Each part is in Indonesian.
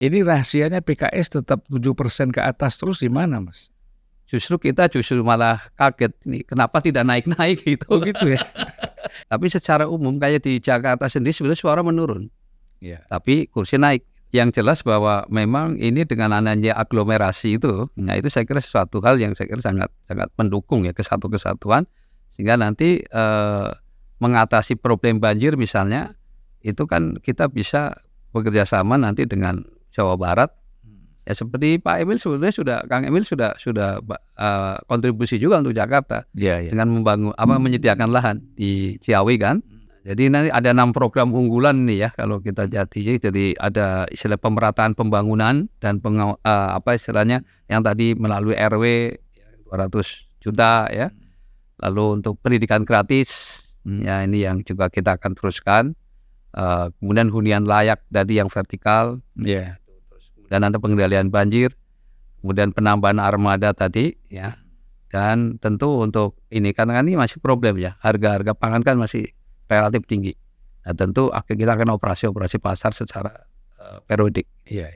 Ini rahasianya PKS tetap 7% ke atas terus di mana, Mas? Justru kita malah kaget nih, kenapa tidak naik-naik gitu. Oh gitu ya. Tapi secara umum kayak di Jakarta sendiri sebenarnya suara menurun, Ya. tapi kursi naik. Yang jelas bahwa memang ini dengan adanya aglomerasi itu, nah itu saya kira sesuatu hal yang saya kira sangat mendukung ya kesatuan, sehingga nanti mengatasi problem banjir misalnya, itu kan kita bisa bekerja sama nanti dengan Jawa Barat. Ya seperti Pak Emil sebenarnya Kang Emil sudah kontribusi juga untuk Jakarta dengan membangun menyediakan lahan di Ciawi kan. Jadi nanti ada 6 program unggulan nih ya kalau kita jati. Jadi ada istilah pemerataan pembangunan dan istilahnya yang tadi melalui RW 200 juta ya. Lalu untuk pendidikan gratis ya ini yang juga kita akan teruskan. Kemudian hunian layak tadi yang vertikal. Yeah. Dan ada pengendalian banjir, kemudian penambahan armada tadi ya, dan tentu untuk ini karena ini masih problem ya, harga pangan kan masih relatif tinggi. Nah tentu kita akan operasi pasar secara periodik. Iya.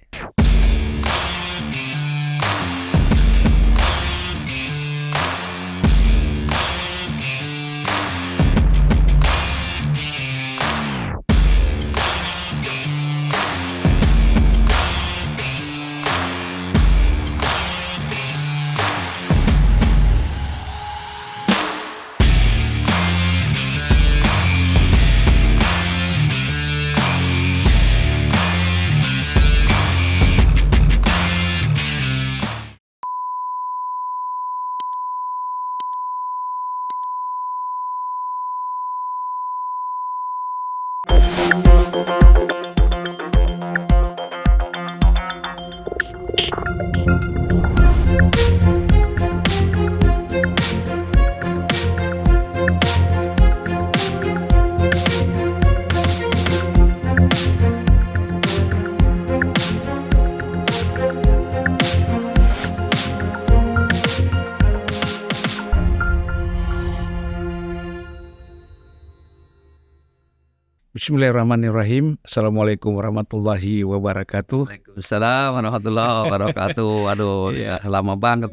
Bismillahirrahmanirrahim. Assalamualaikum warahmatullahi wabarakatuh. Waalaikumsalam warahmatullahi wabarakatuh. Waduh, ya, lama banget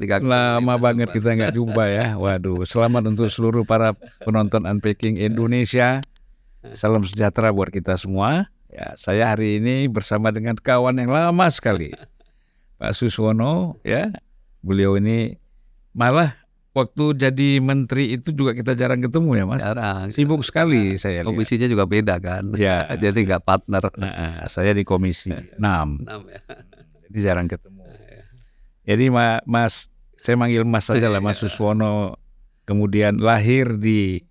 kita nggak jumpa ya. Waduh, selamat untuk seluruh para penonton Unpacking Indonesia. Salam sejahtera buat kita semua. Ya, saya hari ini bersama dengan kawan yang lama sekali, Pak Suswono. Ya, beliau ini malah waktu jadi menteri itu juga kita jarang ketemu ya Mas. Jarang. Sibuk sekali saya lihat. Komisinya juga beda kan. Ya. Jadi nggak partner. Nah, saya di komisi 6. Ya. Jadi jarang ketemu. Jadi Mas, saya manggil Mas saja lah, Mas Suswono. Kemudian lahir di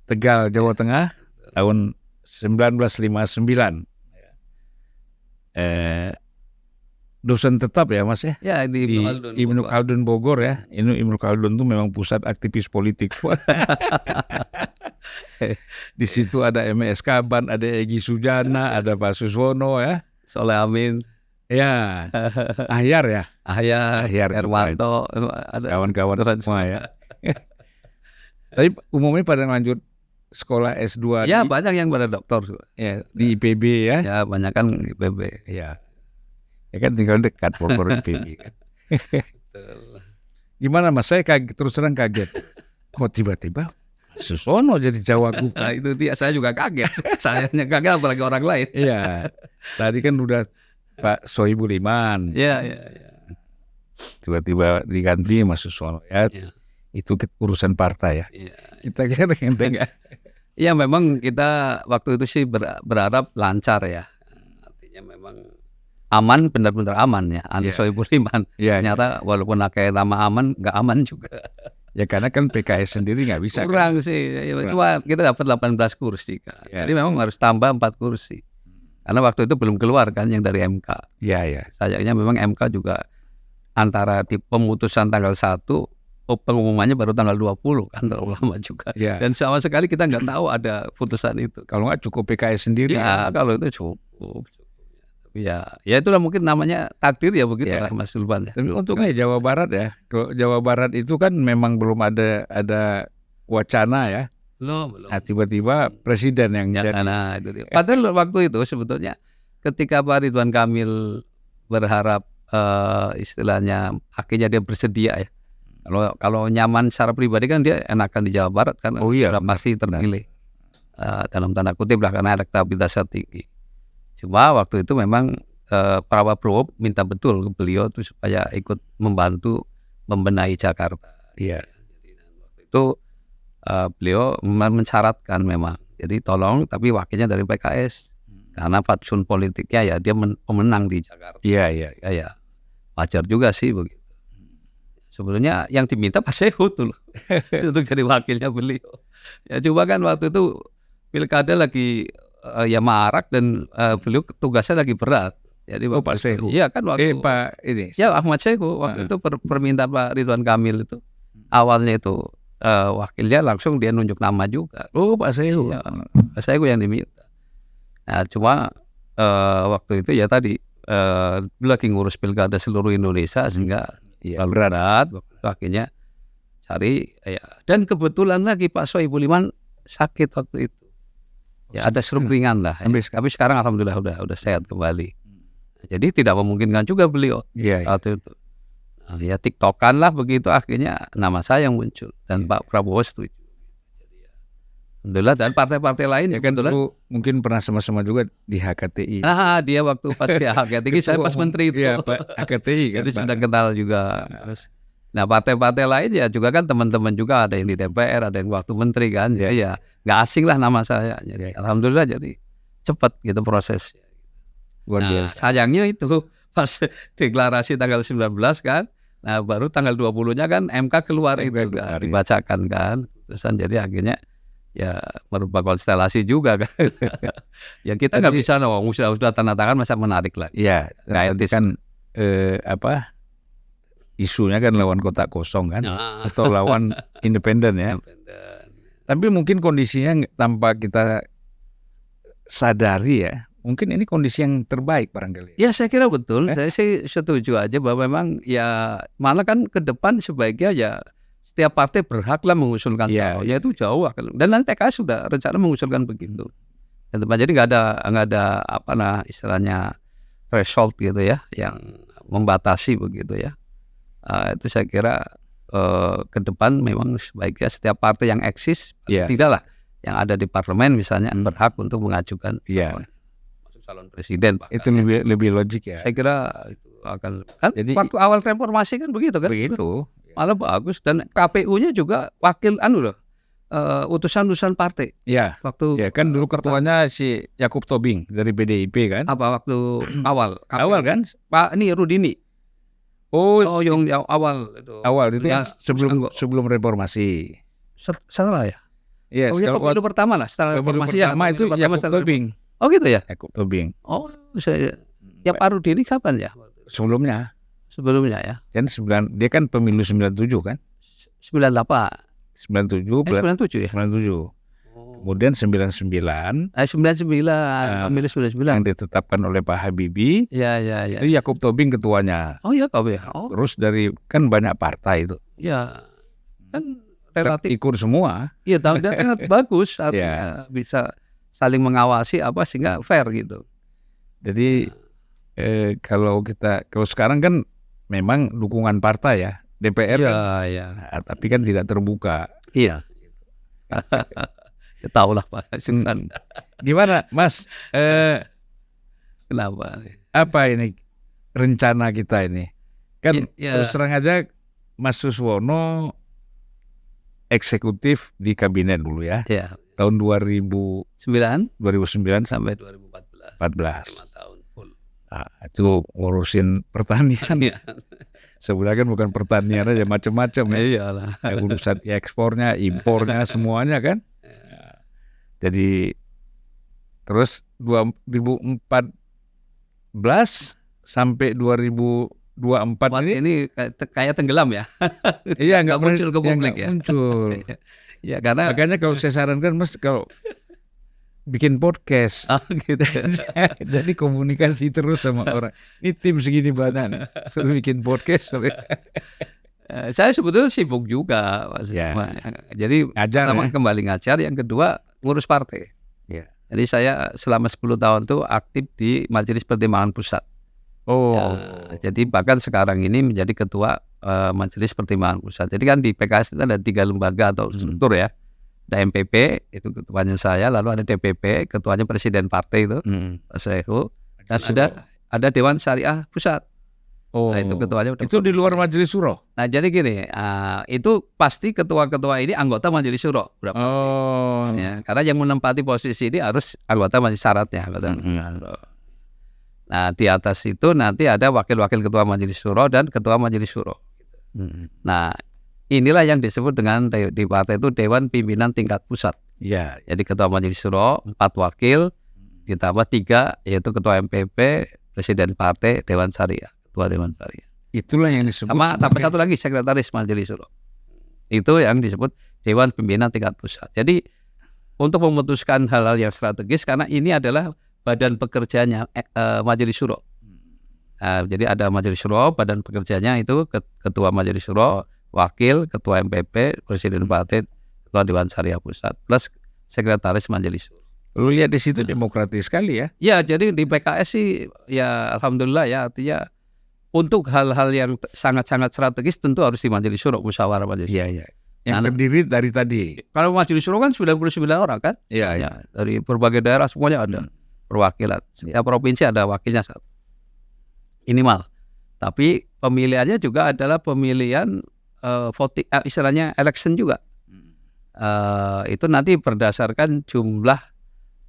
Tegal, Jawa Tengah tahun 1959. Dosen tetap ya Mas ya? Ya di Ibnu Khaldun Bogor ya. Ini Ibnu Khaldun itu memang pusat aktivis politik. Di situ ada M.S. Kaban, ada Egy Sujana, ada Pak Suswono ya. Soleh Amin. Ya. Ahyar ya. Ahyar Erwanto, ada kawan-kawan semua ya. Tapi umumnya pada lanjut sekolah S2. Ya banyak yang pada doktor. Ya, di IPB ya. Ya banyak kan IPB. Ya. Ya kan tinggal dekat Bogor IPB kan. Gimana Mas? Saya terus terang kaget. Kok tiba-tiba Suswono jadi cawagup? Nah, itu dia, saya juga kaget. Sayanya kaget apalagi orang lain. Iya. Tadi kan udah Pak Sohibul Iman. Iya. Tiba-tiba diganti Mas Suswono ya. Itu urusan partai ya. Kita kira enggak. Iya memang kita waktu itu sih berharap lancar ya. Artinya memang aman, benar-benar aman ya. Sohibul Iman. Ternyata walaupun pakai nama aman, nggak aman juga. Ya karena kan PKS sendiri nggak bisa. Kurang kan? Sih. Cuma kita dapat 18 kursi kan. Jadi memang harus tambah 4 kursi. Karena waktu itu belum keluar kan yang dari MK. Iya. Sayangnya memang MK juga antara pemutusan tanggal 1, pengumumannya baru tanggal 20 kan, terlalu lama juga. Dan sama sekali kita nggak tahu ada putusan itu. Kalau nggak cukup PKS sendiri. Ya kalau itu cukup. Ya itulah mungkin namanya takdir ya begitu lah Mas Sulban ya. Tapi untungnya Jawa Barat ya. Kalau Jawa Barat itu kan memang belum ada wacana ya. Belum. Nah, tiba-tiba presiden yang jadi. Nah, itu dia. Padahal waktu itu sebetulnya ketika Pak Ridwan Kamil berharap istilahnya akhirnya dia bersedia ya. Kalau nyaman secara pribadi kan dia enakan di Jawa Barat kan, Oh iya, sudah pasti terpilih dalam tanda kutip lah karena elektabilitasnya tinggi. Cuma waktu itu memang Prabowo minta betul ke beliau tuh supaya ikut membantu membenahi Jakarta. Iya. Jadi waktu itu beliau mensyaratkan memang, jadi tolong tapi wakilnya dari PKS karena fatsun politiknya ya dia pemenang di Jakarta. Iya. Ya wajar juga sih begitu. Sebenarnya yang diminta Pak Sehu tuh loh, untuk jadi wakilnya beliau. Ya coba kan waktu itu pilkada lagi ya marak dan beliau tugasnya lagi berat. Jadi Pak Sehu. Iya kan waktu Pak ini. ya Ahmad Sehu waktu itu permintaan Pak Ridwan Kamil itu awalnya itu wakilnya langsung dia nunjuk nama juga. Oh, Pak Sehu. Ya, Pak Sehu yang diminta. Nah cuma waktu itu ya tadi beliau lagi ngurus pilkada seluruh Indonesia sehingga berat. Akhirnya cari ya, dan kebetulan lagi Pak Sohibul Iman sakit waktu itu. Ya ada stroke ringan lah. Tapi sekarang alhamdulillah udah sehat kembali. Jadi tidak memungkinkan juga beliau waktu itu. Nah, ya tiktokan lah begitu akhirnya nama saya yang muncul dan Pak Prabowo setuju. Alhamdulillah dan partai-partai lain ya kan dulu mungkin pernah sama-sama juga di HKTI. Dia waktu pas di HKTI saya pas menteri itu. Iya, Pak HKTI kan. Jadi sudah kenal juga. Terus nah partai-partai lain ya juga kan teman-teman juga ada yang di DPR, ada yang waktu menteri kan. Jadi ya nggak asing lah nama saya. Jadi alhamdulillah jadi cepat gitu prosesnya. Luar biasa. Sayangnya itu pas deklarasi tanggal 19 kan. Nah baru tanggal 20-nya kan MK keluar itu kan, dibacakan kan. Terusan jadi akhirnya ya merubah konstelasi juga kan. Ya kita nggak bisa sudah tanda tangan masa menarik lagi. Iya, nanti kan isunya kan lawan kotak kosong kan, atau lawan independen ya. Tapi mungkin kondisinya tanpa kita sadari ya, mungkin ini kondisi yang terbaik barangkali. Ya saya kira betul. Saya sih setuju aja bahwa memang ya malah kan ke depan sebaiknya ya setiap partai berhaklah mengusulkan calonnya itu jauh dan nanti PKS sudah rencana mengusulkan begitu. Jadi nggak ada istilahnya threshold gitu ya yang membatasi begitu ya. Itu saya kira ke depan memang sebaiknya setiap partai yang eksis tidaklah yang ada di parlemen misalnya berhak untuk mengajukan calon presiden. Itu lebih logik ya. Saya kira itu akan kan jadi, waktu awal reformasi kan begitu kan. Begitu. Malah bagus dan KPU-nya juga wakil utusan partai. Iya. Waktu kan dulu ketuanya si Yakub Tobing dari PDIP kan. Apa waktu awal? Awal kan? Pak ini Rudini. Oh yang awal itu. Awal itu ya, sebelum reformasi. Salah ya? Iya. Pemilu pertama lah setelah reformasi pertama itu Yakub Tobing. Oh gitu ya? Yakub Tobing. Oh saya. Ya Pak Rudini kapan ya? Sebelumnya ya. Dan dia kan pemilu 97 kan? 98. 97 97 ya? 97. Kemudian 99. 99. Pemilu 99. Yang ditetapkan oleh Pak Habibie. Ya. Itu Yakub Tobing ketuanya. Oh iya kau ya. Oh. Terus dari kan banyak partai itu. Ya. Kan relatif ikut semua. Iya, dan bagus artinya bisa saling mengawasi sehingga fair gitu. Jadi kalau sekarang kan memang dukungan partai ya DPR ya. Tapi kan tidak terbuka. Iya. Ya, tahu lah Pak. Gimana Mas? Kenapa? Apa ini rencana kita ini? Kan terus terang aja Mas Suswono eksekutif di kabinet dulu ya. Tahun 2009 sampai 2014. 5 tahun full. Itu ngurusin pertanian. Sebenarnya kan bukan pertanian aja, macam-macam ya. Iyalah. Urusan ekspornya, impornya, semuanya kan. Jadi terus 2014 sampai 2024 ini kayak tenggelam ya. Iya, nggak muncul ke publik ya. Muncul. Ya karena makanya kalau saya sarankan Mas kalau bikin podcast. Gitu. Jadi komunikasi terus sama orang. Ini tim segini banyak, suruh bikin podcast. Saya sebetulnya sibuk juga, Mas. Jadi pertama kembali ngajar, yang kedua ngurus partai. Jadi saya selama 10 tahun tuh aktif di Majelis Pertimbangan Pusat. Oh. Ya, jadi bahkan sekarang ini menjadi ketua Majelis Pertimbangan Pusat. Jadi kan di PKS itu ada 3 lembaga atau struktur ya. Ada MPP, itu ketuanya saya, lalu ada DPP, ketuanya presiden partai itu, Pak Sehu, dan ada Dewan Syariah Pusat. Oh. Nah, itu ketuanya Itu di luar Majelis Syuro. Nah, jadi gini, itu pasti ketua-ketua ini anggota Majelis Syuro, udah pasti. Oh. Ya, karena yang menempati posisi ini harus anggota majelis syaratnya. Nah, di atas itu nanti ada wakil-wakil ketua Majelis Syuro dan ketua Majelis Syuro. Nah, inilah yang disebut dengan di partai itu Dewan Pimpinan Tingkat Pusat. Ya. Jadi ketua Majelis Syuro 4 wakil ditambah 3 yaitu ketua MPP, presiden partai, Dewan Syariah, ketua Dewan Syariah. Itulah yang disebut. Tambah satu lagi sekretaris Majelis Syuro. Itu yang disebut Dewan Pimpinan Tingkat Pusat. Jadi untuk memutuskan hal-hal yang strategis karena ini adalah badan pekerjaannya Majelis Syuro. Jadi ada Majelis Syuro, badan pekerjanya itu ketua Majelis Syuro, wakil, ketua MPP, presiden partai, ketua Dewan Syariah Pusat, plus sekretaris Majelis Syuro. Lu lihat di situ demokratis sekali ya? Ya, jadi di PKS sih ya alhamdulillah ya, artinya untuk hal-hal yang sangat-sangat strategis tentu harus di Majelis Syuro, musyawarah Majelis. Iya, iya. Yang terdiri dari tadi. Kalau Majelis Syuro kan 99 orang kan? Iya, ya. Dari berbagai daerah semuanya ada perwakilan. Setiap provinsi ada wakilnya satu. Minimal. Tapi pemilihannya juga adalah pemilihan voting, istilahnya election juga. Itu nanti berdasarkan jumlah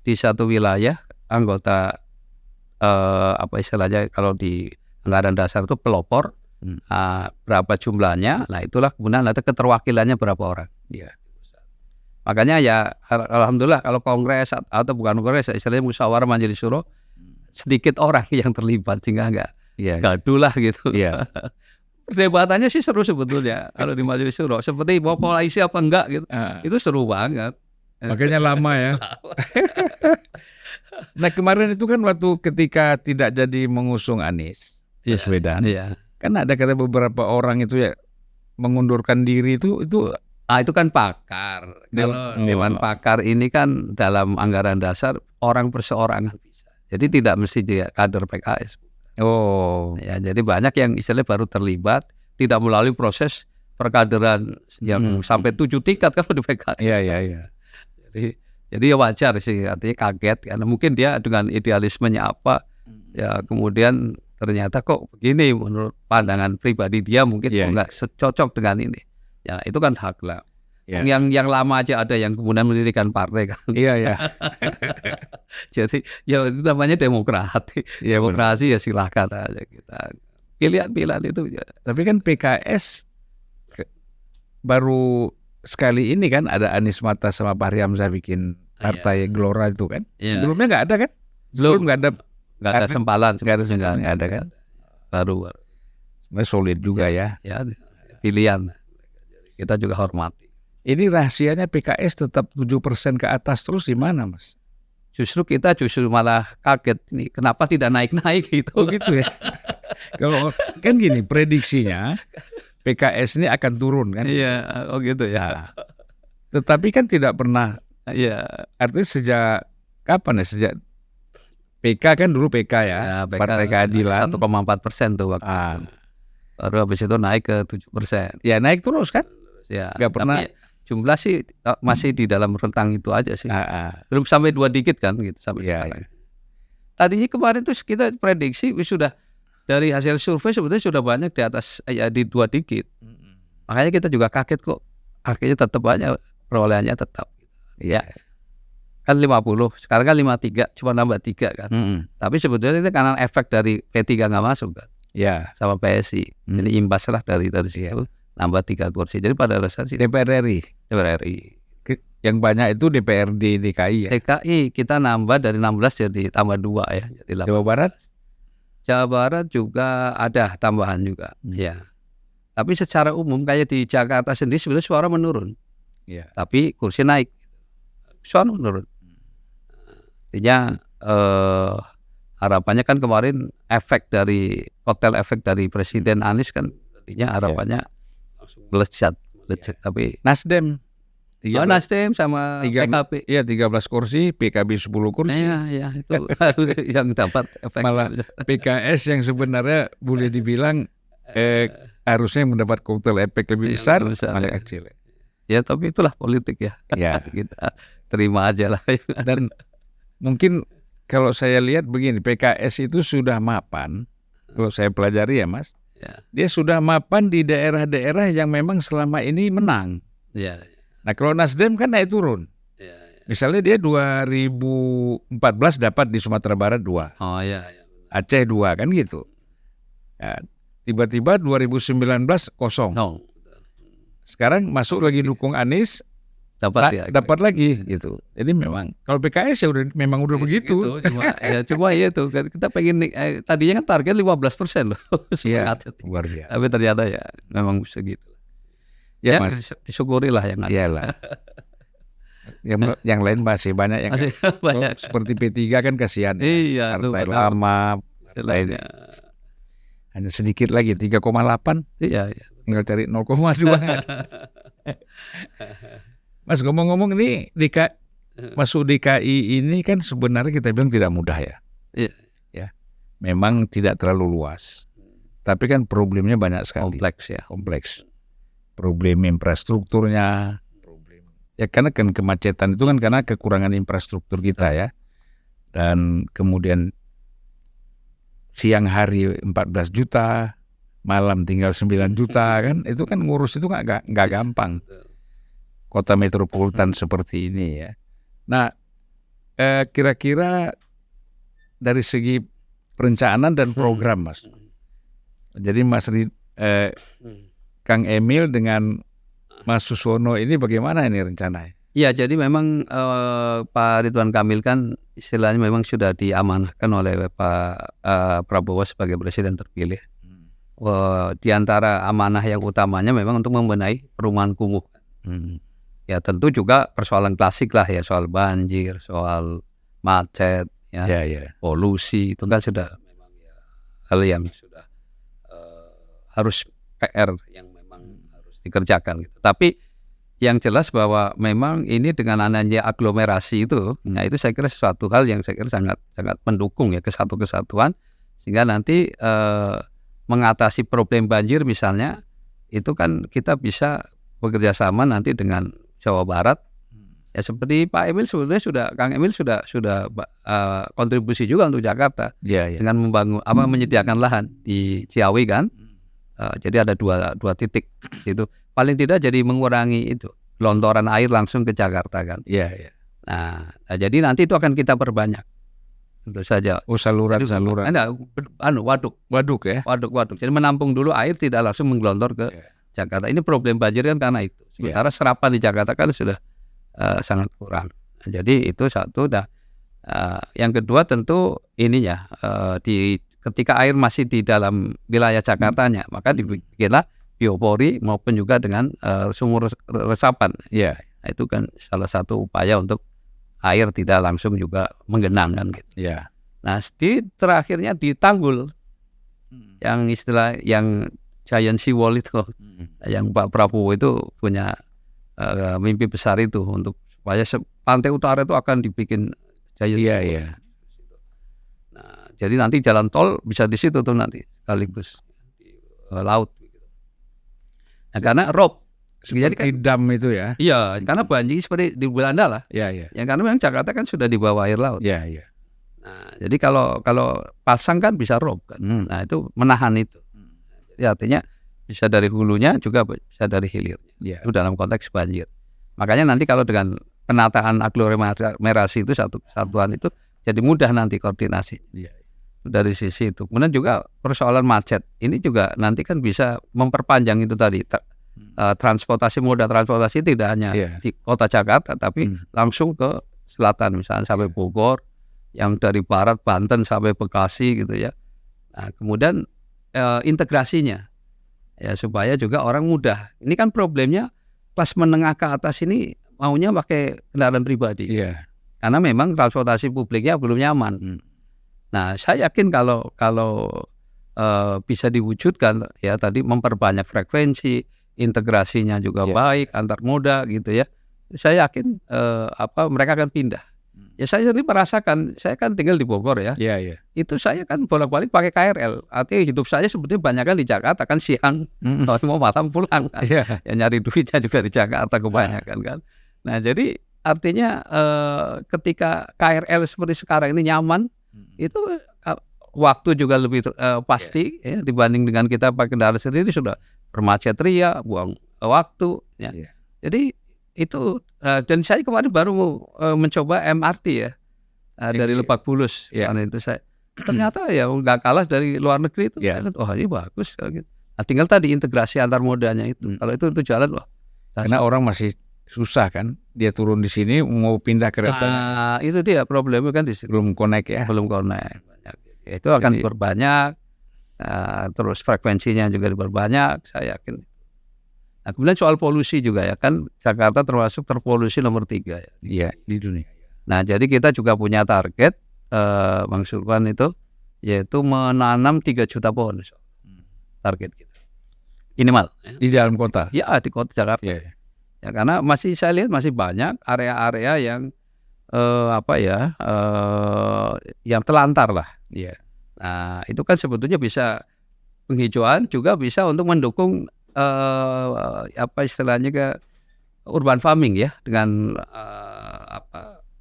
di satu wilayah anggota apa istilahnya kalau di anggaran dasar itu pelopor. Berapa jumlahnya, nah itulah kemudian nanti keterwakilannya berapa orang. Iya. Makanya ya alhamdulillah kalau kongres atau bukan kongres, istilahnya musyawarah Majelis Syuro sedikit orang yang terlibat sehingga enggak gaduh lah gitu. Iya. Perdebatannya sih seru sebetulnya kalau di Majelis Syuro, seperti mau koalisi apa enggak gitu. Itu seru banget. Makanya lama ya. Nah kemarin itu kan waktu ketika tidak jadi mengusung Anies Baswedan. Iya. Kan ada kata beberapa orang itu ya mengundurkan diri itu itu kan pakar. Kalau Dewan Pakar ini kan dalam anggaran dasar orang perseorangan bisa. Jadi tidak mesti dia kader PKS. Oh. Ya, jadi banyak yang istilahnya baru terlibat tidak melalui proses perkaderan yang sampai 7 tingkat kan di PKS. Iya. Jadi ya wajar sih, artinya kaget karena mungkin dia dengan idealismenya apa ya kemudian ternyata kok begini menurut pandangan pribadi dia mungkin nggak cocok dengan ini. Ya itu kan hak lah. Yang lama aja ada yang kemudian mendirikan partai kan. Iya. Jadi ya itu namanya demokrasi. Demokrasi ya silakan aja kita. Pilihan-pilihan itu ya. Tapi kan PKS baru sekali ini kan ada Anies Mata sama Fahri Hamzah bikin partai Gelora itu kan. Sebelumnya nggak ada kan? Sebelum nggak ada sempalan. Nggak ada kan? Baru. Sebenarnya solid juga ya. Ya pilihan. Kita juga hormati. Ini rahasianya PKS tetap 7% ke atas terus di mana, Mas? Justru kita malah kaget nih, kenapa tidak naik-naik gitu. Oh gitu ya. Kalau kan gini, prediksinya PKS ini akan turun kan? Iya, oh gitu ya. Tetapi kan tidak pernah. Iya. Artinya sejak kapan ya? Sejak PK kan dulu PK ya, PK, Partai Keadilan 1,4% tuh waktu itu. Baru habis itu naik ke 7%. Ya naik terus kan? Ya, nggak pernah. Tapi jumlah sih masih di dalam rentang itu aja sih. Belum sampai 2 digit kan gitu sampai sekarang. Tadinya kemarin tuh kita prediksi sudah dari hasil survei sebetulnya sudah banyak di atas di 2 digit. Makanya kita juga kaget kok. Akhirnya tetap aja perolehannya tetap. Ya. Kan 50, sekarang kan 53, cuma nambah 3 kan. Tapi sebetulnya itu karena efek dari P3 nggak masuk kan. Ya. Sama PSI. Jadi imbas lah dari situ. Nambah 3 kursi. Jadi pada dasarnya sih DPR RI. Yang banyak itu DPRD DKI ya. DKI kita nambah dari 16 jadi tambah 2 ya. Jadi 18. Jawa Barat? Jawa Barat juga ada tambahan juga. Ya. Tapi secara umum kayak di Jakarta sendiri sebenarnya suara menurun. Ya. Tapi kursi naik. Suara menurun. Artinya harapannya kan kemarin kotel efek dari Presiden Anies kan artinya harapannya melejat. Tapi Nasdem Nasdem sama PKB. Iya 13 kursi, PKB 10 kursi. Ya itu yang dapat efek. Malah PKS yang sebenarnya boleh dibilang harusnya mendapat kotel efek lebih besar, malah kecil. Ya tapi itulah politik ya. Ya. Kita terima aja lah. Dan mungkin kalau saya lihat begini, PKS itu sudah mapan. Kalau saya pelajari ya Mas, dia sudah mapan di daerah-daerah yang memang selama ini menang. Ya. Nah kalau Nasdem kan naik turun. Misalnya dia 2014 dapat di Sumatera Barat 2. Oh ya. Aceh 2 kan gitu. Ya, tiba-tiba 2019 kosong. No. Sekarang masuk lagi dukung Anies, dapat lagi gitu. Jadi memang kalau PKS ya memang udah begitu. Cuma itu kita pengen tadinya kan target 15% loh. Iya, luar biasa. Tapi ternyata ya memang segitu. Ya Mas, disyukurilah yang ada. Iyalah. Yang lain masih banyak yang banyak. Seperti P3 kan kasihan. Iya, partai lama, lainnya. Hanya sedikit lagi 3,8. Iya. Tinggal cari 0,2. Mas ngomong-ngomong ini masuk DKI ini kan sebenarnya kita bilang tidak mudah ya. Iya. Ya. Memang tidak terlalu luas. Tapi kan problemnya banyak sekali. Kompleks. Problem infrastrukturnya. Ya karena kan kemacetan itu kan karena kekurangan infrastruktur kita ya. Dan kemudian siang hari 14 juta, malam tinggal 9 juta kan. Itu kan ngurus itu nggak gampang. Kota metropolitan seperti ini ya. Nah, kira-kira dari segi perencanaan dan program Mas. Jadi Kang Emil dengan Mas Suswono ini bagaimana ini rencananya? Ya, jadi memang Pak Ridwan Kamil kan istilahnya memang sudah diamanahkan oleh Pak Prabowo sebagai presiden terpilih. Di antara amanah yang utamanya memang untuk membenahi perumahan kumuh. Ya tentu juga persoalan klasik lah ya, soal banjir, soal macet, polusi itu kan sudah memang ya, hal yang sudah harus PR yang memang harus dikerjakan gitu. Tapi yang jelas bahwa memang ini dengan adanya aglomerasi itu, nah itu saya kira sesuatu hal yang saya kira sangat mendukung ya kesatuan, sehingga nanti mengatasi problem banjir misalnya itu kan kita bisa bekerja sama nanti dengan Jawa Barat. Ya seperti Pak Emil sebenarnya Kang Emil sudah kontribusi juga untuk Jakarta dengan membangun menyediakan lahan di Ciawi kan. Jadi ada dua titik itu paling tidak jadi mengurangi itu lontoran air langsung ke Jakarta kan. Nah, jadi nanti itu akan kita perbanyak. Tentu saja. Saluran. Waduk ya. Waduk. Jadi menampung dulu air tidak langsung menggelontor ke Jakarta. Ini problem banjir kan karena itu. Sementara serapan di Jakarta kan sudah sangat kurang. Nah, jadi itu satu. Yang kedua tentu ininya ketika air masih di dalam wilayah Jakartanya, maka dibikinlah biopori maupun juga dengan sumur resapan. Nah, itu kan salah satu upaya untuk air tidak langsung juga menggenang kan gitu. Nah, terakhirnya di Tanggul yang istilah yang giant sea wall itu, yang Pak Prabowo itu punya mimpi besar itu untuk supaya pantai utara itu akan dibikin giant sea wall. Nah, jadi nanti jalan tol bisa di situ tuh nanti sekaligus di laut. Nah, karena rob seperti dam itu ya. Iya, karena banjir seperti di Belanda lah. Ya karena memang Jakarta kan sudah di bawah air laut. Nah, jadi kalau pasang kan bisa rob kan. Nah, itu menahan itu. Jadi artinya bisa dari hulunya juga bisa dari hilirnya. Itu dalam konteks banjir. Makanya nanti kalau dengan penataan aglomerasi itu satu kesatuan itu jadi mudah nanti koordinasi. Dari sisi itu. Kemudian juga persoalan macet. Ini juga nanti kan bisa memperpanjang itu tadi. Moda transportasi tidak hanya di kota Jakarta tapi langsung ke selatan misalnya sampai Bogor, yang dari barat Banten sampai Bekasi gitu ya. Nah, kemudian integrasinya ya supaya juga orang mudah. Ini kan problemnya kelas menengah ke atas ini maunya pakai kendaraan pribadi. Karena memang transportasi publiknya belum nyaman. Nah, saya yakin kalau bisa diwujudkan ya tadi memperbanyak frekuensi, integrasinya juga baik antar moda gitu ya. saya yakin mereka akan pindah. Ya saya sendiri merasakan, saya kan tinggal di Bogor ya. Iya, iya. Itu saya kan bolak-balik pakai KRL. Artinya hidup saya sebetulnya banyak kan di Jakarta kan siang, kalau mau malam pulang kan. Iya. Ya nyari duitnya juga di Jakarta kebanyakan kan. Nah jadi artinya ketika KRL seperti sekarang ini nyaman, itu waktu juga lebih pasti ya, dibanding dengan kita pakai kendaraan sendiri sudah bermacet ria, buang waktu. Ya. Jadi itu dan saya kemarin baru mencoba MRT ya dari Lebak Bulus. Karena itu saya ternyata ya nggak kalah dari luar negeri itu. Saya lihat, ini bagus. Gitu. Nah, tinggal tadi integrasi antar modanya itu. Kalau itu jalan wah. Karena orang masih susah kan, dia turun di sini mau pindah kereta. Nah, itu dia problemnya kan di situ. Belum connect ya. Belum connect. Itu akan diperbanyak. Terus frekuensinya juga diperbanyak. Saya yakin. Nah, kemudian soal polusi juga ya kan Jakarta termasuk terpolusi nomor 3 ya. Iya, di dunia. Nah jadi kita juga punya target Bang Sulpan itu yaitu menanam 3 juta pohon target kita minimal di dalam kota. Ya di kota Jakarta. Ya karena saya lihat masih banyak area-area yang yang telantar lah. Iya. Nah itu kan sebetulnya bisa penghijauan juga bisa untuk mendukung istilahnya ke urban farming ya dengan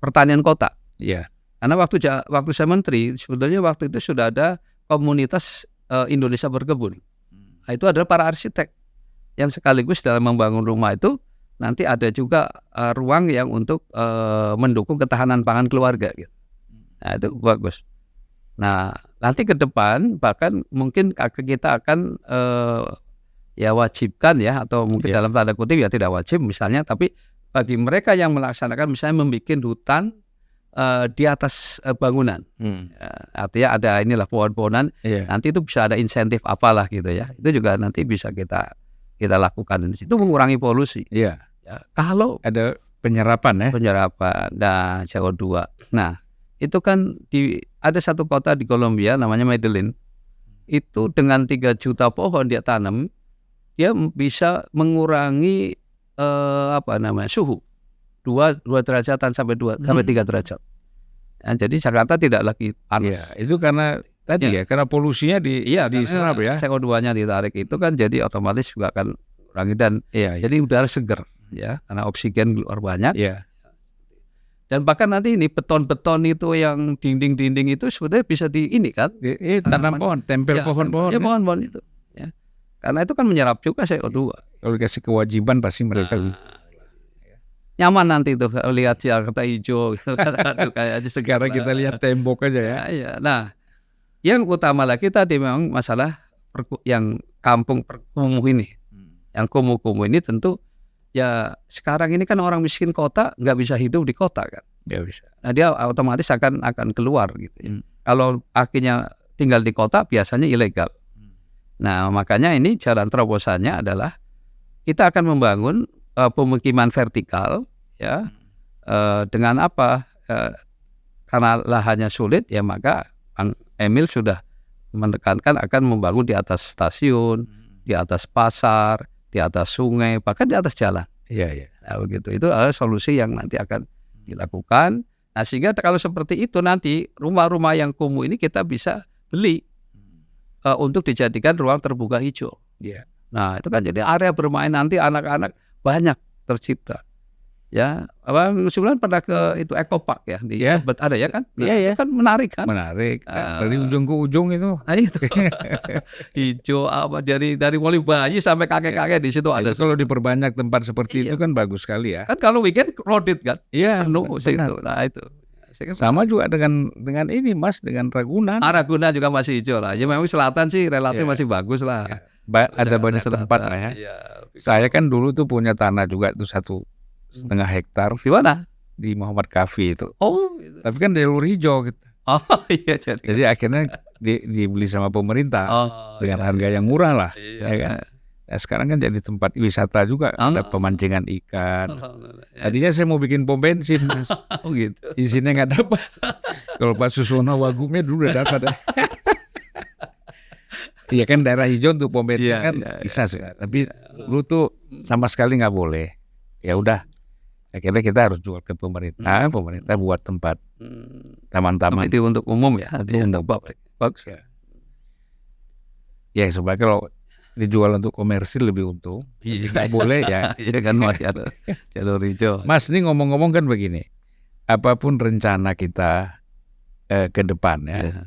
pertanian kota. Iya. Karena waktu saya menteri sebetulnya waktu itu sudah ada komunitas Indonesia berkebun. Nah, itu adalah para arsitek yang sekaligus dalam membangun rumah itu nanti ada juga ruang yang untuk mendukung ketahanan pangan keluarga gitu. Nah, itu bagus. Nah, nanti ke depan bahkan mungkin kita akan wajibkan ya atau mungkin dalam tanda kutip ya tidak wajib misalnya, tapi bagi mereka yang melaksanakan misalnya membuat hutan di atas bangunan, artinya ada inilah pohon-pohonan, nanti itu bisa ada insentif apalah gitu ya, itu juga nanti bisa kita lakukan di situ mengurangi polusi. Iya. Ya, kalau ada penyerapan dan CO2. Nah itu kan ada satu kota di Kolombia namanya Medellin, itu dengan 3 juta pohon dia tanam, dia bisa mengurangi suhu 2 derajatan sampai 3 derajat. Nah, jadi Jakarta tidak lagi panas. Iya, itu karena tadi karena polusinya diserap ya. CO2-nya ditarik itu kan jadi otomatis juga akan kurangi dan jadi udara segar ya karena oksigen keluar banyak. Iya. Dan bahkan nanti ini beton-beton itu yang dinding-dinding itu sebetulnya bisa tanam pohon, tempel pohon-pohon. Ya pohon-pohon itu. Karena itu kan menyerap juga CO2. Kalau dikasih kewajiban pasti mereka nyaman nanti tuh lihat Jakarta hijau gitu. Kayak aja sekarang kita lihat tembok aja ya. Nah, yang utama lagi tadi memang masalah yang kampung kumuh ini. Yang kumuh-kumuh ini tentu ya sekarang ini kan orang miskin kota nggak bisa hidup di kota kan. Nggak bisa. Nah, dia otomatis akan keluar gitu ya. Kalau akhirnya tinggal di kota biasanya ilegal. Nah, makanya ini jalan terobosannya adalah kita akan membangun pemukiman vertikal ya dengan apa? Karena lahannya sulit ya maka Bang Emil sudah menekankan akan membangun di atas stasiun, di atas pasar, di atas sungai, bahkan di atas jalan. Iya. Nah, begitu. Itu adalah solusi yang nanti akan dilakukan. Nah, sehingga kalau seperti itu nanti rumah-rumah yang kumuh ini kita bisa beli untuk dijadikan ruang terbuka hijau. Iya. Nah, itu kan jadi area bermain nanti anak-anak banyak tercipta. Ya, Abang Sulpan pernah ke itu Eco Park ya di ada ya kan? Iya. Kan menarik kan? Menarik. Dari ujung ke ujung itu. Nah, itu. Hijau dari mulai bayi sampai kakek-kakek di situ ada. Kalau diperbanyak tempat seperti itu kan bagus sekali ya. Kan kalau weekend crowded kan? Iya. Penuh situ. Nah, itu. Sama juga dengan ini Mas, dengan Ragunan. Ragunan juga masih hijau lah. Ya memang selatan sih relatif masih bagus lah. Ada banyak tempat lah ya. Saya kan dulu tuh punya tanah juga tuh 1,5 hektar. Di mana? Di Muhammad Kafi itu. Oh. Gitu. Tapi kan jalur hijau gitu. Oh iya. Jadi akhirnya dibeli sama pemerintah dengan harga yang murah lah. Iya. Ya kan? Nah, sekarang kan jadi tempat wisata juga, ada pemancingan ikan. Tadinya saya mau bikin pom bensin, Mas. Oh gitu. Izinnya nggak dapat. Kalau Pak Suswono Wagubnya dulu udah dapat. Iya kan daerah hijau untuk pom bensin bisa sih. Tapi dulu tuh sama sekali nggak boleh. Ya udah, Akhirnya kita harus jual ke pemerintah, pemerintah buat tempat taman-taman. Itu untuk umum ya, Untuk publik. Bagus. Ya supaya kalau dijual untuk komersil lebih untung. Nggak boleh ya. Iya kan, masih ada jalur hijau. Mas, ini ngomong-ngomong kan begini, apapun rencana kita ke depan ya, Iya.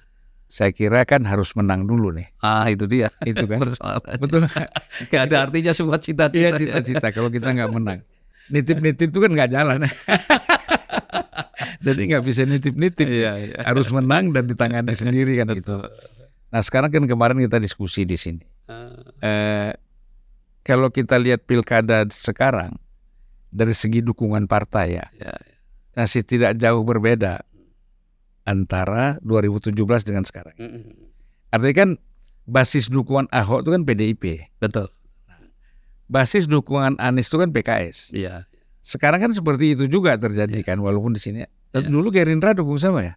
saya kira kan harus menang dulu nih. Itu dia. Itu kan. Persoalannya. Betul. Gak ada artinya semua cita-cita. Iya, cita-cita kalau kita nggak menang. Nitip-nitip itu kan nggak jalan. Jadi nggak bisa nitip-nitip. Iya. Harus menang dan ditangani sendiri kan gitu. Nah sekarang kan kemarin kita diskusi di sini. Kalau kita lihat pilkada sekarang dari segi dukungan partai ya, masih tidak jauh berbeda antara 2017 dengan sekarang. Artinya kan basis dukungan Ahok itu kan PDIP. Betul. Basis dukungan Anies itu kan PKS. Iya. Sekarang kan seperti itu juga terjadi kan, walaupun di sini. Dulu Gerindra dukung sama ya?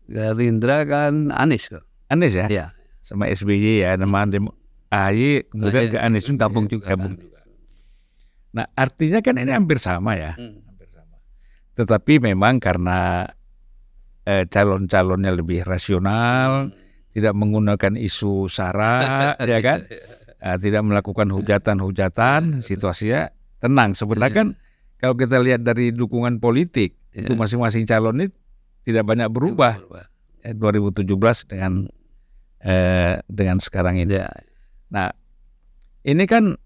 Gerindra kan Anies kok. Anies ya? Iya. Sama SBY ya, nama AHY kemudian ke Anies juga gabung juga. Nah artinya kan ini hampir sama ya. Hampir sama. Tetapi memang karena calon-calonnya lebih rasional, tidak menggunakan isu sara, ya kan? Tidak melakukan hujatan-hujatan, situasinya tenang. Sebenarnya kan kalau kita lihat dari dukungan politik itu masing-masing calon ini tidak banyak berubah. 2017 dengan sekarang ini. Nah, ini kan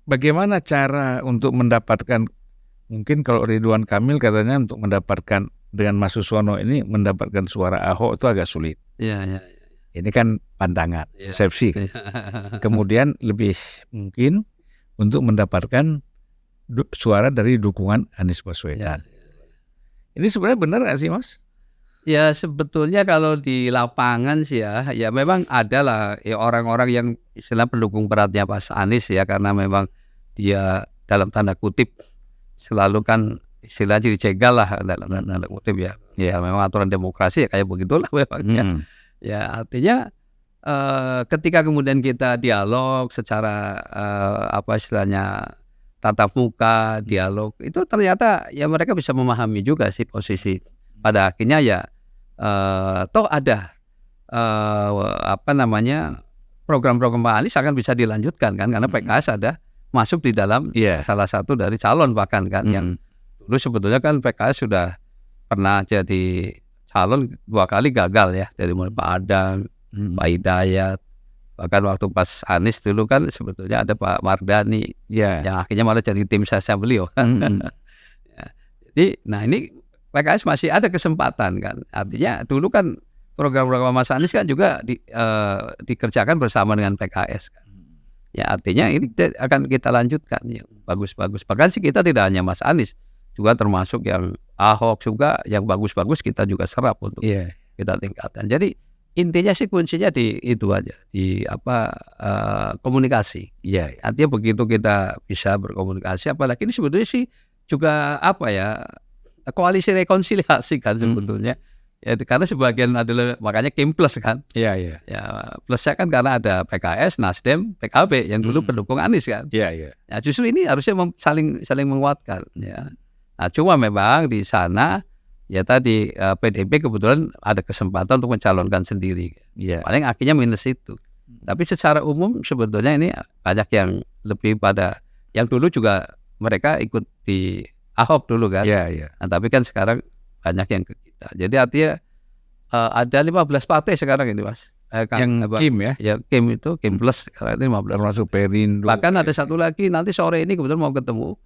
bagaimana cara untuk mendapatkan, mungkin kalau Ridwan Kamil katanya untuk mendapatkan dengan Mas Suswono ini mendapatkan suara Ahok itu agak sulit. Iya. Ini kan pandangan, persepsi. Kemudian lebih mungkin untuk mendapatkan suara dari dukungan Anies Baswedan. Ini sebenarnya benar nggak sih Mas? Ya sebetulnya kalau di lapangan sih ya memang ada lah ya orang-orang yang istilah pendukung beratnya Mas Anies ya, karena memang dia dalam tanda kutip selalu kan istilahnya dicegal lah dalam tanda kutip ya. Ya memang aturan demokrasi ya kayak begitulah memang. Ya artinya ketika kemudian kita dialog secara apa istilahnya tatap muka, dialog itu ternyata ya mereka bisa memahami juga sih posisi. Pada akhirnya ya toh ada apa namanya program-program Pak Anies akan bisa dilanjutkan kan, karena PKS ada masuk di dalam salah satu dari calon bahkan kan yang dulu sebetulnya kan PKS sudah pernah jadi calon 2 kali gagal ya, dari mulai Pak Adang, Pak Hidayat, bahkan waktu pas Anies dulu kan sebetulnya ada Pak Mardhani yang akhirnya malah jadi tim sesnya beliau. Jadi nah ini PKS masih ada kesempatan kan, artinya dulu kan program-program Mas Anies kan juga dikerjakan bersama dengan PKS kan. Ya artinya ini akan kita lanjutkan yang bagus-bagus. Bahkan sih kita tidak hanya Mas Anies, juga termasuk yang Ahok juga yang bagus-bagus kita juga serap untuk kita tingkatkan. Jadi intinya sih kuncinya di itu aja, di komunikasi. Artinya begitu kita bisa berkomunikasi, apalagi ini sebetulnya sih juga koalisi rekonsiliasi kan sebetulnya. Ya karena sebagian adalah makanya Kim Plus kan. Ya plusnya kan karena ada PKS, Nasdem, PKB yang dulu pendukung Anies kan. Nah, justru ini harusnya saling menguatkan ya. Nah, cuma memang di sana ya tadi PDIP kebetulan ada kesempatan untuk mencalonkan sendiri. Paling akhirnya minus itu. Tapi secara umum sebetulnya ini banyak yang lebih pada yang dulu juga mereka ikut di Ahok dulu kan. Nah, tapi kan sekarang banyak yang ke kita. Jadi artinya ada 15 partai sekarang ini Mas. Yang Kim ya? Ya Kim itu Kim Plus sekarang itu 15. Termasuk Perindo. Bahkan ada satu lagi nanti sore ini kebetulan mau ketemu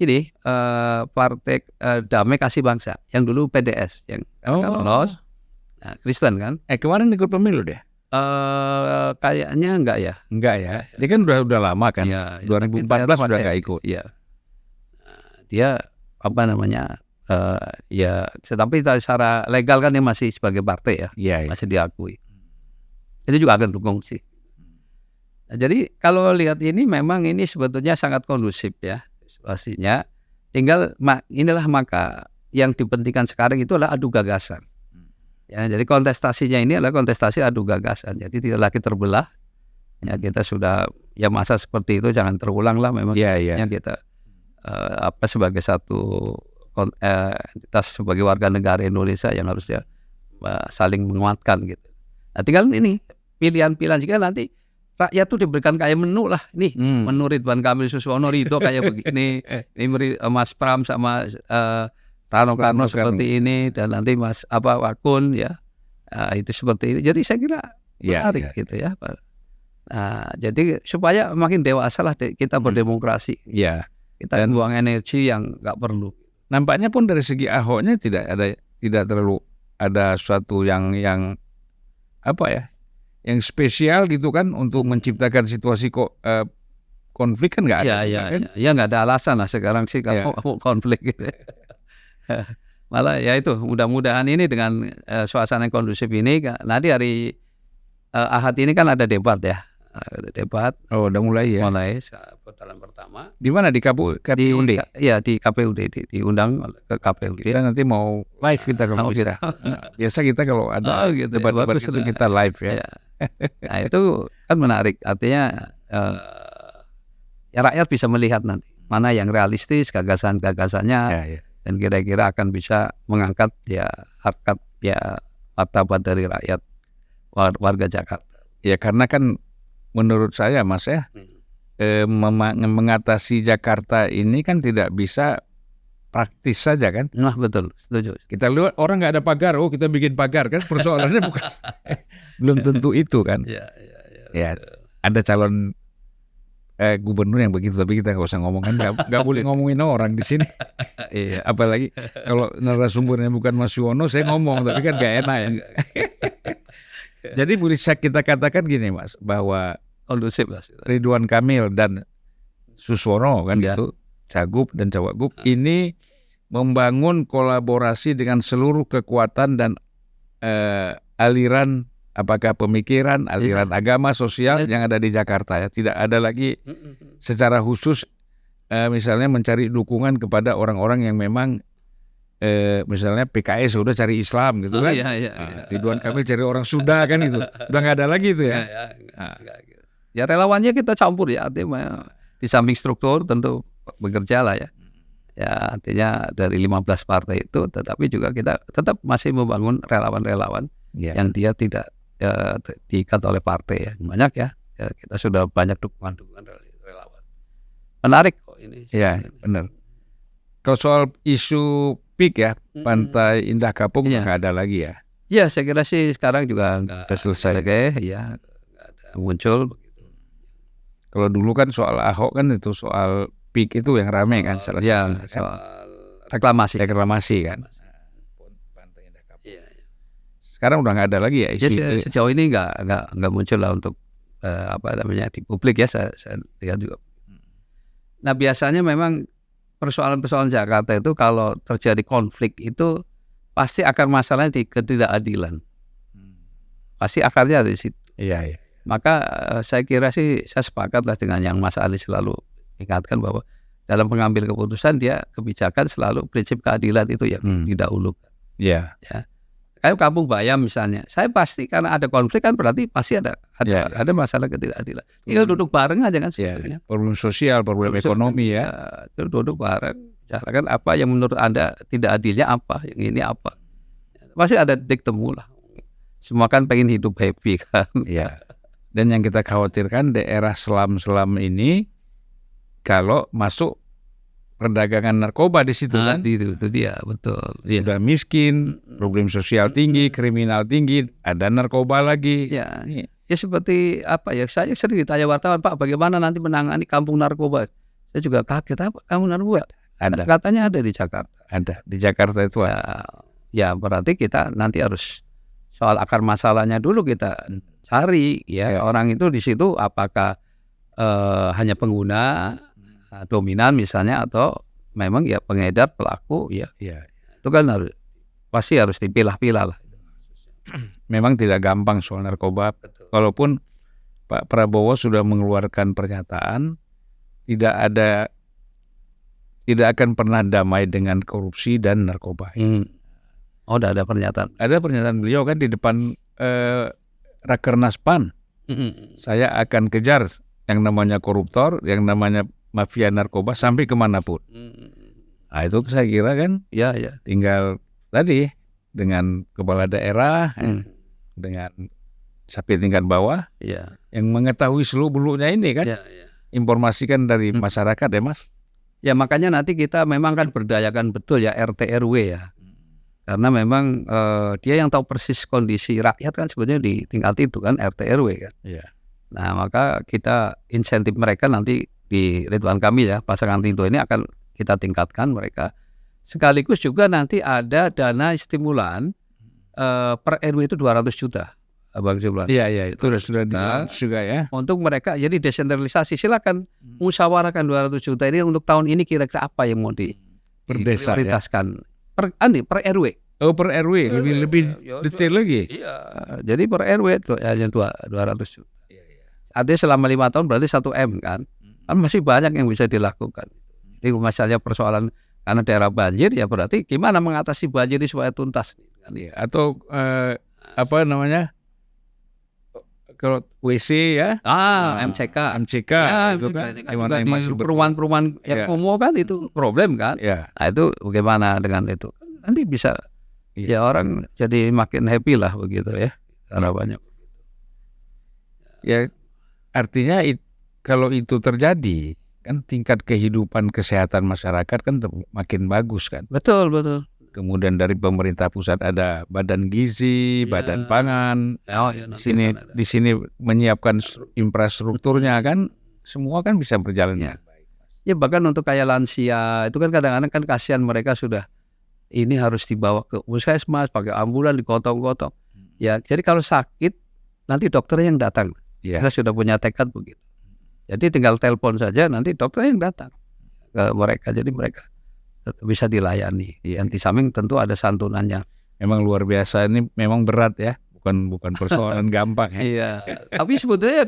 ini Partai Damai Kasih Bangsa yang dulu PDS yang lolos. Nah, Kristen kan? Kemarin ikut pemilu deh. Kayaknya enggak ya. Dia kan udah lama kan. 2014 sudah enggak ikut. Iya. Dia apa namanya? Tapi secara legal kan dia masih sebagai partai ya. Masih diakui. Itu juga akan dukung sih. Nah, jadi kalau lihat ini memang ini sebetulnya sangat kondusif ya situasinya. Tinggal inilah maka yang dipentingkan sekarang itu adalah adu gagasan. Ya, jadi kontestasinya ini adalah kontestasi adu gagasan. Jadi tidak lagi terbelah. Ya kita sudah masa seperti itu jangan terulang lah memang. Kita sebagai satu entitas sebagai warga negara Indonesia yang harusnya saling menguatkan gitu. Nah tinggal ini pilihan-pilihan jika nanti rakyat tuh diberikan kayak menu lah nih, menu Ridwan Kamil Suswono Ridho kayak begini, ini Mas Pram sama Rano Karno seperti ini, dan nanti Mas Wakun ya itu seperti ini. Jadi saya kira menarik gitu ya. Nah, jadi supaya makin dewasa lah kita berdemokrasi. Ya. Kita buang energi yang nggak perlu. Nampaknya pun dari segi Ahoknya tidak terlalu ada suatu yang apa ya, yang spesial gitu kan untuk menciptakan situasi konflik kan nggak ada. Ya nggak ada alasan lah sekarang sih kalau mau konflik gitu. Malah ya itu mudah-mudahan ini dengan suasana yang kondusif ini nanti hari Ahad ini kan ada debat ya. Ada debat. Oh, udah mulai ya. Mulai putaran pertama. Di mana di KPUD? Iya di KPUD, diundang ke KPUD. Kita nanti mau live kita kalau bisa. Biasa kita kalau ada debat-debat itu kita live ya. Nah itu kan menarik. Artinya ya rakyat bisa melihat nanti mana yang realistis gagasan-gagasannya dan kira-kira akan bisa mengangkat ya harkat ya martabat dari rakyat warga Jakarta. Ya karena kan menurut saya Mas ya mengatasi Jakarta ini kan tidak bisa praktis saja kan? Nah betul, setuju. Kita lihat orang nggak ada pagar, kita bikin pagar kan? Persoalannya bukan belum tentu itu kan? Ya ada calon gubernur yang begitu, tapi kita nggak usah ngomong kan, nggak boleh ngomongin orang di sini. Apalagi kalau narasumbernya bukan Mas Yuwono, saya ngomong tapi kan nggak enak ya. Jadi bisa kita katakan gini Mas, bahwa Ridwan Kamil dan Suswono kan gitu, Cagup dan Cawagup ini membangun kolaborasi dengan seluruh kekuatan dan aliran, apakah pemikiran, aliran agama, sosial yang ada di Jakarta ya. Tidak ada lagi secara khusus misalnya mencari dukungan kepada orang-orang yang memang misalnya PKS sudah cari Islam gitu kan. Ridwan Kamil cari orang Sunda kan gitu. Udah nggak ada lagi itu ya. Ya relawannya kita campur ya, artinya di samping struktur tentu bekerja lah ya. Ya artinya dari 15 partai itu, tetapi juga kita tetap masih membangun relawan-relawan yang dia tidak diikat oleh partai ya. Banyak ya, kita sudah banyak dukungan-dukungan relawan. Menarik kok ini. Iya benar. Kalau soal isu PIK ya, Pantai Indah Kapuk nggak ada lagi ya? Ya saya kira sih sekarang juga nggak selesai. Ya nggak ada muncul. Kalau dulu kan soal Ahok kan itu soal PIK itu yang ramai kan salah satu. Soal reklamasi kan. Pantai Indah Kapuk. Sekarang udah nggak ada lagi ya isu itu. Sejauh ini nggak muncul lah untuk di publik ya, saya lihat juga. Nah biasanya memang persoalan-persoalan Jakarta itu kalau terjadi konflik itu pasti akar masalahnya di ketidakadilan. Pasti akarnya di situ. Iya. Maka saya kira sih saya sepakat lah dengan yang Mas Ali selalu ingatkan bahwa dalam pengambil keputusan dia kebijakan selalu prinsip keadilan itu yang didahulukan. Iya. Ya. Kayak Kampung Bayam misalnya, saya pasti karena ada konflik kan berarti pasti ada masalah ketidakadilan. Tinggal duduk bareng aja kan sebetulnya. Problem sosial, problem ekonomi ya. Duduk bareng, bicarakan apa yang menurut Anda tidak adilnya apa, yang ini apa. Pasti ada titik temu lah. Semua kan pengen hidup happy kan. Iya. Dan yang kita khawatirkan daerah selam-selam ini kalau masuk perdagangan narkoba di situ kan. Itu dia, betul. Sudah miskin, problem sosial tinggi, kriminal tinggi, ada narkoba lagi. Ya seperti apa ya, saya sering ditanya wartawan, Pak bagaimana nanti menangani kampung narkoba. Saya juga kaget, apa kampung narkoba? Ada. Katanya ada di Jakarta. Ada, di Jakarta itu ada. Ya berarti kita nanti harus soal akar masalahnya dulu kita cari ya. Orang itu di situ apakah hanya pengguna dominan misalnya atau memang ya pengedar pelaku ya. Itu kan pasti harus dipilah-pilah lah. Memang tidak gampang soal narkoba. Betul. Walaupun Pak Prabowo sudah mengeluarkan pernyataan tidak akan pernah damai dengan korupsi dan narkoba. Oh, udah ada pernyataan. Ada pernyataan beliau kan di depan Rakernas PAN. Saya akan kejar yang namanya koruptor, yang namanya mafia narkoba sampai kemanapun. Nah, itu saya kira kan Ya. tinggal tadi dengan kepala daerah, dengan sampai tingkat bawah Ya. yang mengetahui seluk-beluknya ini kan, informasikan dari masyarakat ya Mas. Ya makanya nanti kita memang kan berdayakan betul ya RT RW ya. Karena memang dia yang tahu persis kondisi rakyat kan sebenarnya di tingkat itu kan RT RW kan. Iya. Nah maka kita insentif mereka nanti di Ridwan Kamil ya, pasangan Rinto ini akan kita tingkatkan mereka. Sekaligus juga nanti ada dana stimulan per RW itu 200 juta. Abang Zublan. Iya, itu sudah dibahas juga ya. Untuk mereka jadi desentralisasi, silakan musyawarahkan 200 juta ini untuk tahun ini kira-kira apa yang mau Per desa ya. diprioritaskan per RW. Oh, per RW lebih detail lagi. Iya. Jadi per RW itu hanya 200 juta. Artinya selama 5 tahun berarti 1 M kan. Kan masih banyak yang bisa dilakukan. Jadi misalnya persoalan karena daerah banjir ya berarti gimana mengatasi banjir ini supaya tuntas kan. Atau apa namanya? Kalau WC ya, MCK ya, itu MCK kan ini kan juga di perumahan-perumahan yang umum kan itu problem kan. Ya. Nah itu bagaimana dengan itu? Nanti bisa ya orang jadi makin happy lah begitu ya harapannya. Ya artinya kalau itu terjadi kan tingkat kehidupan kesehatan masyarakat kan makin bagus kan. Betul. Kemudian dari pemerintah pusat ada badan gizi, badan pangan. Di sini menyiapkan infrastrukturnya kan, semua kan bisa berjalan dengan baik. Ya bahkan untuk kayak lansia itu kan kadang-kadang kan kasihan mereka sudah ini harus dibawa ke puskesmas pakai ambulan digotong-gotong. Ya jadi kalau sakit nanti dokternya yang datang. Kita sudah punya tekad begitu. Jadi tinggal telepon saja nanti dokternya yang datang ke mereka. Jadi mereka bisa dilayani. Yang di samping tentu ada santunannya. Memang luar biasa, ini memang berat ya, bukan persoalan gampang ya. Iya. Tapi sebetulnya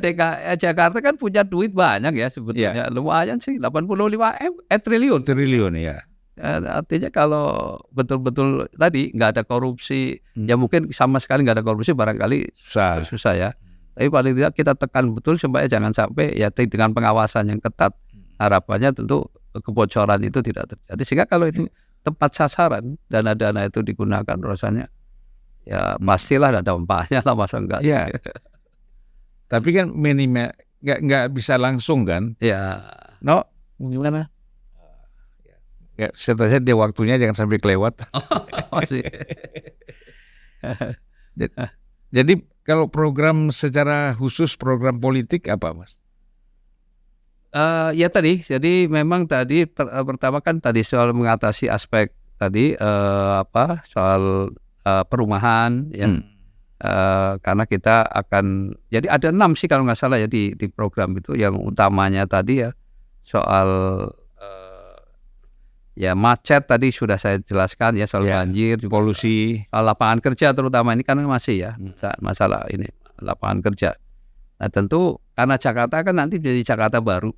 Jakarta kan punya duit banyak ya sebetulnya. Lumayan sih 85 triliun. Triliun ya. Artinya kalau betul-betul tadi nggak ada korupsi, ya mungkin sama sekali nggak ada korupsi barangkali susah ya. Tapi paling tidak kita tekan betul supaya jangan sampai ya dengan pengawasan yang ketat. Harapannya tentu kebocoran itu tidak terjadi. Sehingga kalau itu tepat sasaran, dana-dana itu digunakan rasanya ya pastilah ada dampaknya lah, masa enggak. Ya. Tapi kan minimal nggak bisa langsung kan? Ya. No, gimana? Ya, setelahnya dia waktunya jangan sampai kelewat. Jadi kalau program secara khusus program politik apa Mas? Ya tadi, jadi memang tadi pertama kan tadi soal mengatasi aspek tadi soal perumahan ya. Karena kita akan jadi ada 6 sih kalau nggak salah ya di program itu, yang utamanya tadi ya soal ya macet tadi sudah saya jelaskan ya, soal banjir, juga polusi, soal lapangan kerja terutama ini kan masih ya masalah ini lapangan kerja. Nah tentu karena Jakarta kan nanti menjadi Jakarta baru.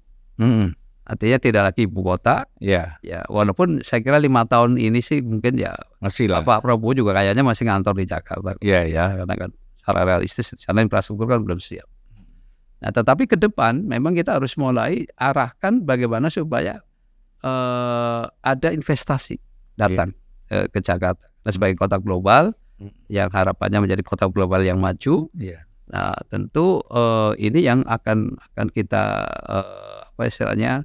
Artinya tidak lagi ibu kota. Ya walaupun saya kira 5 tahun ini sih mungkin ya masih lah. Pak Prabowo juga kayaknya masih ngantor di Jakarta. Ya karena kan secara realistis sana infrastruktur kan belum siap. Nah tetapi ke depan memang kita harus mulai arahkan bagaimana supaya ada investasi datang ke Jakarta. Nah, sebagai kota global yang harapannya menjadi kota global yang maju. Nah tentu ini yang akan kita istilahnya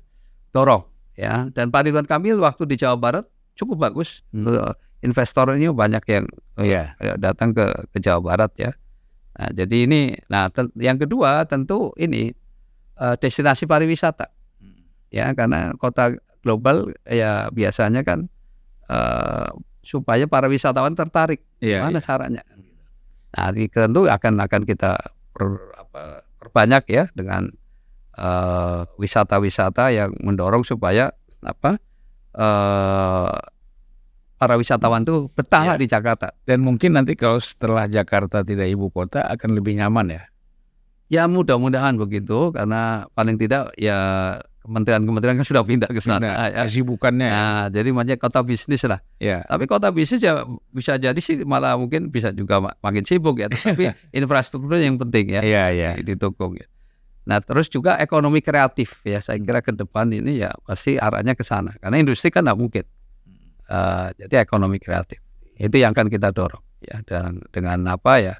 dorong ya. Dan Pak Ridwan Kamil waktu di Jawa Barat cukup bagus. Investornya banyak yang datang ke Jawa Barat ya. Nah jadi ini, yang kedua tentu ini destinasi pariwisata ya, karena kota global ya biasanya kan supaya para wisatawan tertarik. Gimana caranya? Nah tentu akan kita perbanyak ya dengan wisata-wisata yang mendorong supaya para wisatawan tuh betah di Jakarta. Dan mungkin nanti kalau setelah Jakarta tidak ibu kota akan lebih nyaman ya. Ya mudah-mudahan begitu, karena paling tidak ya kementerian kan sudah pindah ke sana ya. Kesibukannya. Nah, jadi makanya kota bisnis lah. Tapi kota bisnis ya bisa jadi sih malah mungkin bisa juga makin sibuk ya. Tapi infrastrukturnya yang penting ya. Didukung ya. Nah, terus juga ekonomi kreatif ya, saya kira ke depan ini ya pasti arahnya ke sana. Karena industri kan nggak mungkin. Jadi ekonomi kreatif itu yang akan kita dorong ya, dan dengan apa ya,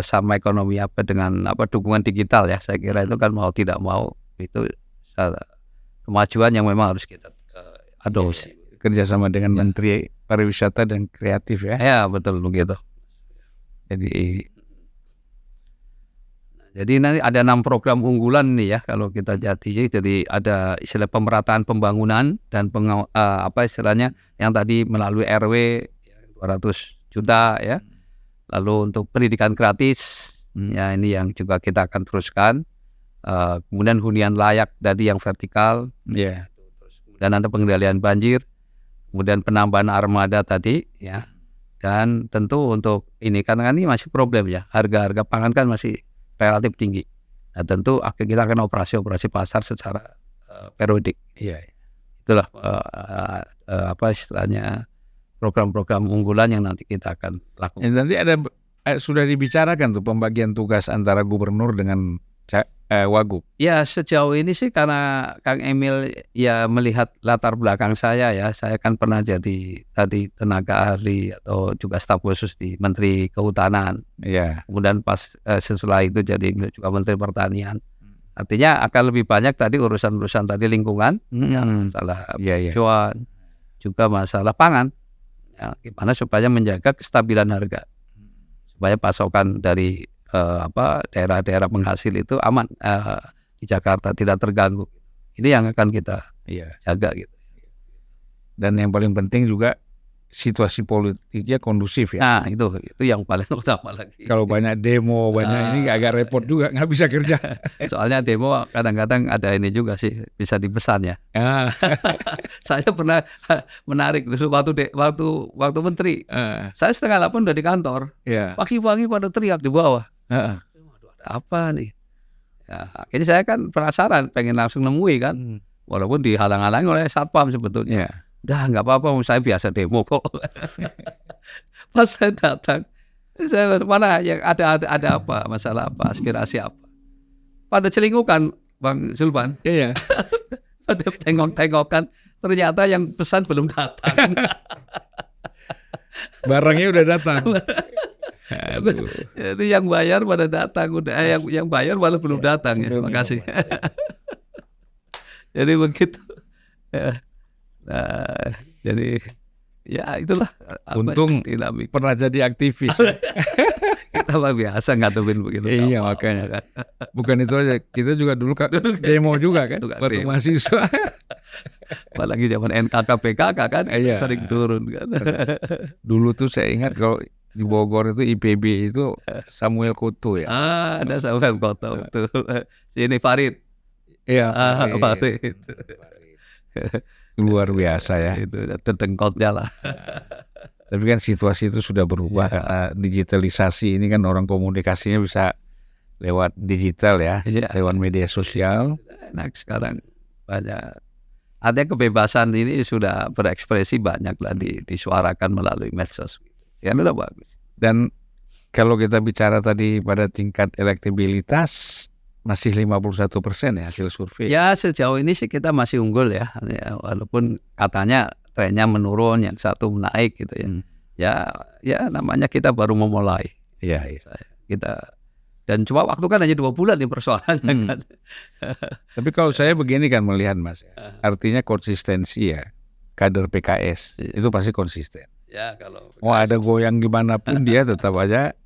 sama ekonomi apa dengan apa dukungan digital ya, saya kira itu kan mau tidak mau itu kemajuan yang memang harus kita adopsi. Kerjasama dengan Menteri Pariwisata dan Kreatif ya. Ya betul begitu. Jadi nanti ada 6 program unggulan nih ya kalau kita jadi ada istilah pemerataan pembangunan dan apa istilahnya yang tadi melalui RW 200 juta ya. Lalu untuk pendidikan gratis ya ini yang juga kita akan teruskan. Kemudian hunian layak tadi yang vertikal. Yeah. Kemudian ada pengendalian banjir. Kemudian penambahan armada tadi ya. Dan tentu untuk ini karena ini masih problem ya. Harga-harga pangan kan masih relatif tinggi. Nah, tentu kita akan operasi pasar secara periodik. Iya. Itulah apa istilahnya program-program unggulan yang nanti kita akan lakukan. Nanti ada sudah dibicarakan tuh pembagian tugas antara gubernur dengan Wagub. Ya sejauh ini sih karena Kang Emil ya melihat latar belakang saya ya, saya kan pernah jadi tadi tenaga ahli atau juga staf khusus di Menteri Kehutanan. Iya. Kemudian pas setelah itu jadi juga Menteri Pertanian. Artinya akan lebih banyak tadi urusan-urusan tadi lingkungan, masalah hijauan, juga masalah pangan. Ya, gimana supaya menjaga kestabilan harga, supaya pasokan dari daerah-daerah penghasil itu aman di Jakarta tidak terganggu. Ini yang akan kita jaga gitu. Dan yang paling penting juga situasi politiknya kondusif ya. Nah itu yang paling utama lagi. Kalau banyak demo ini agak repot juga, nggak bisa kerja. Soalnya demo kadang-kadang ada ini juga sih bisa dipesan ya. Saya pernah menarik dulu waktu menteri. Saya 7:30 udah di kantor. Pagi-pagi pada teriak di bawah. Waduh, ada apa nih? Ya, akhirnya saya kan penasaran, pengen langsung nemui kan, walaupun dihalang-halangi oleh satpam sebetulnya. Udah nggak apa-apa, saya biasa demo kok. Pas saya datang, saya mana yang ada apa, masalah apa, aspirasi apa? Pada celingukan, Bang Zulpan. Iya. Pada tengok-tengokan, ternyata yang pesan belum datang. Barangnya udah datang. Jadi yang bayar pada datang, yang bayar malah belum datang ya. Makasih. Jadi begitu. Nah, jadi ya itulah. Untung pernah jadi aktivis. Kita mah biasa ngadepin begitu. Iya makanya. Bukan itu aja, kita juga dulu demo juga kan, waktu mahasiswa. Apalagi zaman NKK PKK kan sering turun kan. Dulu tuh saya ingat kalau di Bogor itu IPB itu Samuel Koto ya. Ada Samuel Koto itu. Sini Farid. Iya. Farid. Luar biasa ya. Itu dedengkotnya lah. Tapi kan situasi itu sudah berubah karena digitalisasi ini kan orang komunikasinya bisa lewat digital ya, lewat media sosial. Nah sekarang banyak. Artinya kebebasan ini sudah berekspresi banyak lah disuarakan melalui medsos. Ya udah bagus. Dan kalau kita bicara tadi pada tingkat elektabilitas masih 51% ya hasil survei. Ya sejauh ini sih kita masih unggul ya walaupun katanya trennya menurun, yang satu menaik gitu ya. Ya namanya kita baru memulai. Iya. Kita dan cuma waktu kan hanya 2 bulan nih persoalannya kan. Tapi kalau saya begini kan melihat Mas, artinya konsistensi ya kader PKS itu pasti konsisten. Ya kalau mau ada goyang gimana pun dia tetap aja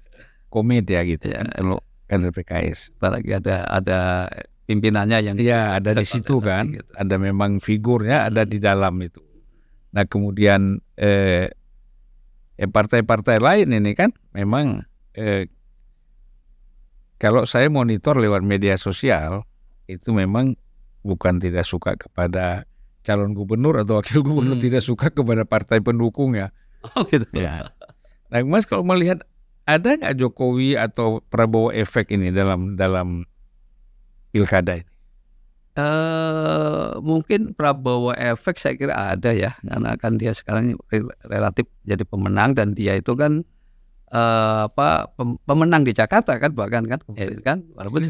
komit ya gitu kan kalau kader PKS. Apalagi ada pimpinannya yang ada di situ kan, gitu. Ada memang figurnya ada di dalam itu. Nah kemudian partai-partai lain ini kan memang kalau saya monitor lewat media sosial itu memang bukan tidak suka kepada calon gubernur atau wakil gubernur, tidak suka kepada partai pendukung ya. Oh gitu ya. Nah Mas kalau melihat ada nggak Jokowi atau Prabowo efek ini dalam pilkada ini? Mungkin Prabowo efek saya kira ada ya, karena kan dia sekarang relatif jadi pemenang dan dia itu kan pemenang di Jakarta kan, bahkan kan kan walaupun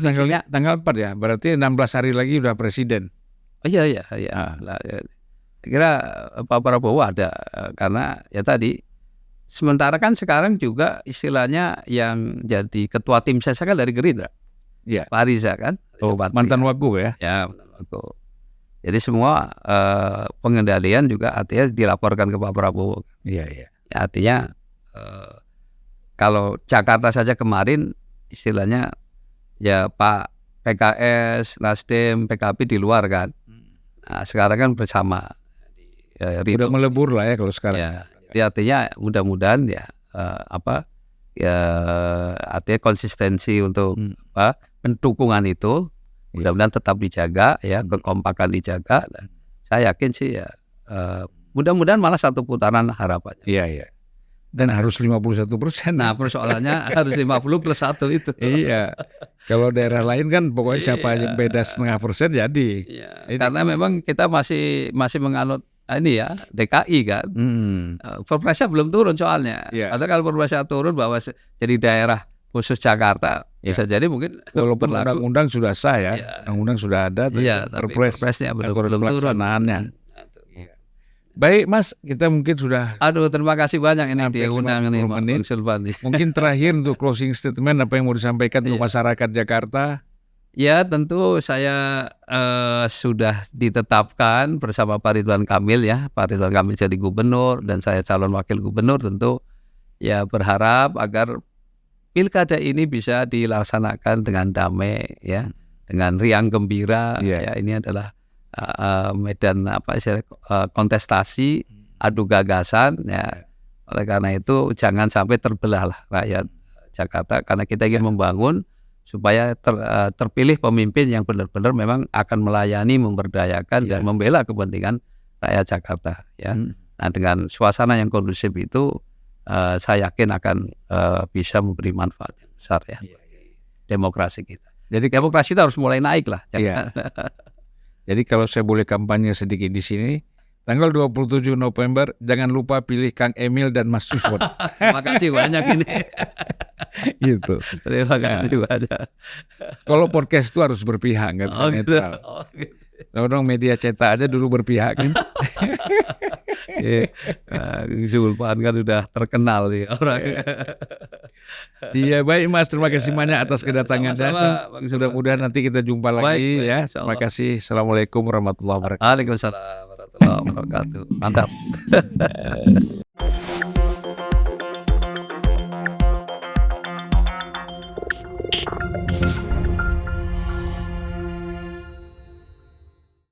tanggal 4 ya, berarti 16 hari lagi udah presiden. Oh iya. Lah, saya kira Pak Prabowo ada karena ya tadi sementara kan sekarang juga istilahnya yang jadi ketua tim ses kan dari Gerindra. Iya. Pak Riza kan. Mantan Wagub ya. Ya, mantan Wagub. Jadi semua pengendalian juga artinya dilaporkan ke Pak Prabowo. Iya. Ya, artinya kalau Jakarta saja kemarin istilahnya ya Pak PKS, Nasdem, PKB di luar kan. Nah, sekarang kan bersama. Udah melebur lah ya kalau sekarang. Ya, jadi artinya mudah-mudahan ya artinya konsistensi untuk pendukungan itu mudah-mudahan tetap dijaga ya, kekompakan dijaga. Dan saya yakin sih ya mudah-mudahan malah satu putaran harapannya. Iya. Dan harus 51%. Nah, persoalannya harus 50 plus 1 itu. Iya. Kalau daerah lain kan pokoknya siapa yang beda 0,5% jadi. Iya. Karena memang kita masih menganut ini ya DKI kan. Perpresnya belum turun soalnya. Atau kalau perpresnya turun bahwa jadi daerah khusus Jakarta bisa jadi mungkin walaupun undang-undang sudah sah ya. Undang-undang sudah ada. Iya, tapi perpresnya belum turun. Pelaksanaannya. Baik Mas, kita mungkin sudah. Aduh, terima kasih banyak ini diundang nih Bang Sulpan. Mungkin terakhir untuk closing statement apa yang mau disampaikan untuk masyarakat Jakarta? Ya tentu saya sudah ditetapkan bersama Pak Ridwan Kamil ya. Pak Ridwan Kamil jadi gubernur dan saya calon wakil gubernur, tentu ya berharap agar pilkada ini bisa dilaksanakan dengan damai ya, dengan riang gembira. Ya, ini adalah medan kontestasi, adu gagasan ya. Oleh karena itu jangan sampai terbelah lah rakyat Jakarta, karena kita ingin membangun supaya terpilih pemimpin yang benar-benar memang akan melayani, memberdayakan dan membela kepentingan rakyat Jakarta ya. Nah, dengan suasana yang kondusif itu saya yakin akan bisa memberi manfaat yang besar ya demokrasi kita. Jadi demokrasi kita harus mulai naik lah. Jadi kalau saya boleh kampanye sedikit di sini, tanggal 27 November jangan lupa pilih Kang Emil dan Mas Suswon. Terima kasih banyak ini. Gitu. Terima kasih banyak. Kalau podcast itu harus berpihak, nggak bisa netral. Orang media cetak aja dulu berpihak kan. Zulpan kan udah terkenal nih orang. Iya, baik Mas, terima kasih banyak atas kedatangannya. Mudah-mudahan nanti kita jumpa lagi ya. Terima kasih. Assalamualaikum warahmatullahi wabarakatuh. Waalaikumsalam warahmatullahi wabarakatuh. Mantap.